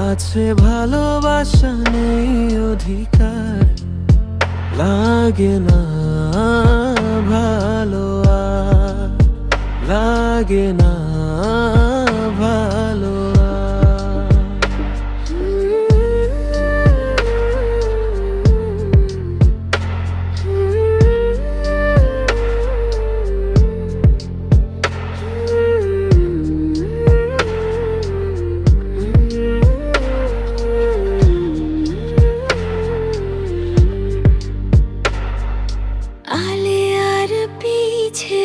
আছে ভালোবাসা নেই অধিকার, লাগে না ভালো আর, লাগে না ভালো আর। আলে আর পিছে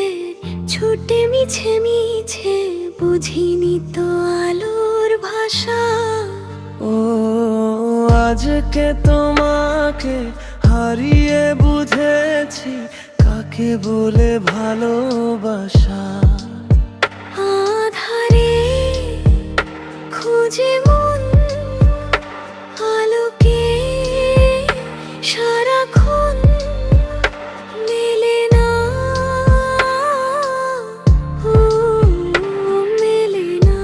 ছুটে মিছে মিছে বুঝিনি তো আলোর ভাষা। ও আজকে তোমাকে হারিয়ে বুঝেছি কাকে বলে ভালোবাসা। আধারে খুঁজে মন আলোকে সারাক্ষণ মেলে না, ও মেলে না।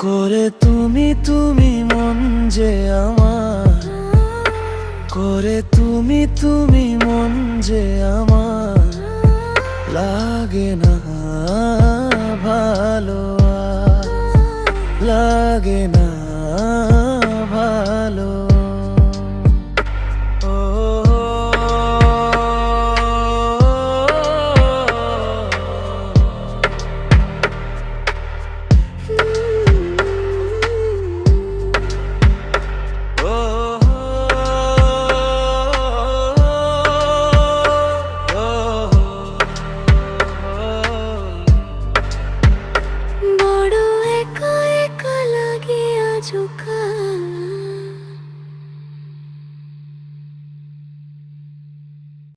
করে তুমি তুমি মন যে আমার, করে তুমি তুমি মন যে আমার, লাগে না ভালো আর, লাগে না।